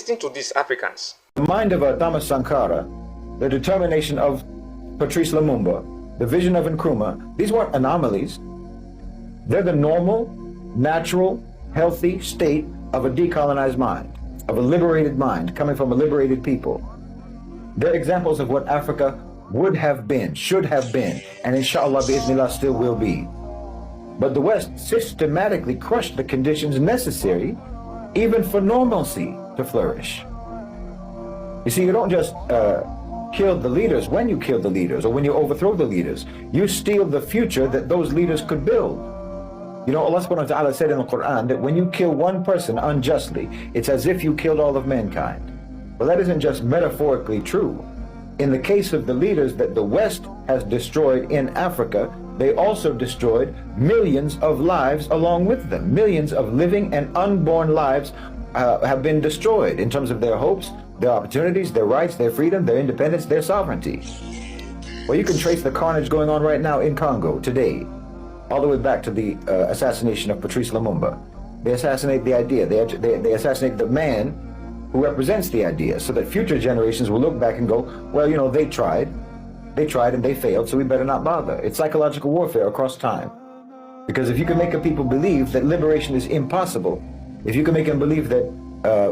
Listen to these Africans. The mind of Thomas Sankara, the determination of Patrice Lumumba, the vision of Nkrumah, these weren't anomalies. They're the normal, natural, healthy state of a decolonized mind, of a liberated mind coming from a liberated people. They're examples of what Africa would have been, should have been, and inshallah, bi'ithnillah, still will be. But the West systematically crushed the conditions necessary even for normalcy to flourish. You see, you don't just kill the leaders when you kill the leaders or when you overthrow the leaders. You steal the future that those leaders could build. You know, Allah subhanahu wa ta'ala said in the Quran that when you kill one person unjustly, it's as if you killed all of mankind. Well, that isn't just metaphorically true. In the case of the leaders that the West has destroyed in Africa, they also destroyed millions of lives along with them. Millions of living and unborn lives have been destroyed in terms of their hopes, their opportunities, their rights, their freedom, their independence, their sovereignty. Well, you can trace the carnage going on right now in Congo today, all the way back to the assassination of Patrice Lumumba. They assassinate the idea. They assassinate the man who represents the idea, so that future generations will look back and go, well, you know, they tried and they failed, so we better not bother. It's psychological warfare across time. Because if you can make a people believe that liberation is impossible, if you can make them believe that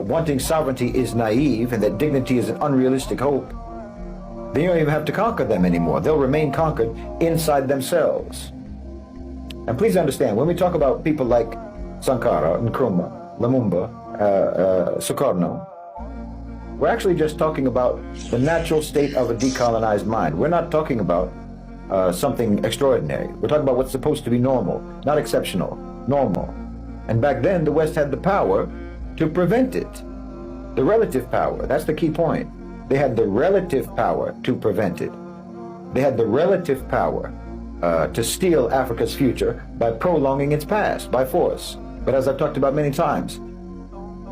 wanting sovereignty is naive and that dignity is an unrealistic hope, then you don't even have to conquer them anymore. They'll remain conquered inside themselves. And please understand, when we talk about people like Sankara, Nkrumah, Lumumba, Sukarno, we're actually just talking about the natural state of a decolonized mind. We're not talking about something extraordinary. We're talking about what's supposed to be normal, not exceptional, normal. And back then, the West had the power to prevent it. The relative power, that's the key point. They had the relative power to prevent it. They had the relative power to steal Africa's future by prolonging its past, by force. But as I've talked about many times,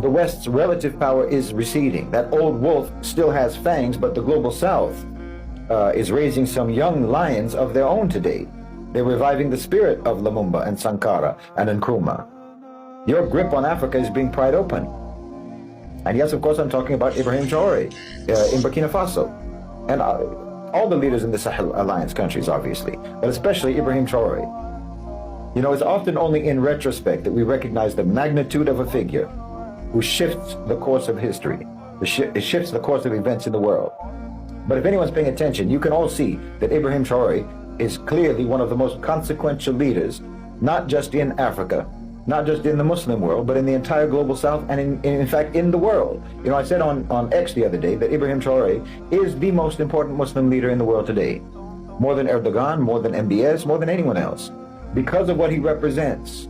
the West's relative power is receding. That old wolf still has fangs, but the global South is raising some young lions of their own today. They're reviving the spirit of Lumumba and Sankara and Nkrumah. Your grip on Africa is being pried open. And yes, of course, I'm talking about Ibrahim Traore in Burkina Faso. And all the leaders in the Sahel Alliance countries, obviously, but especially Ibrahim Traore. You know, it's often only in retrospect that we recognize the magnitude of a figure who shifts the course of history, it shifts the course of events in the world. But if anyone's paying attention, you can all see that Ibrahim Traore is clearly one of the most consequential leaders, not just in Africa, not just in the Muslim world, but in the entire global South and in fact in the world. You know, I said on X the other day that Ibrahim Traore is the most important Muslim leader in the world today. More than Erdogan, more than NBS, more than anyone else. Because of what he represents.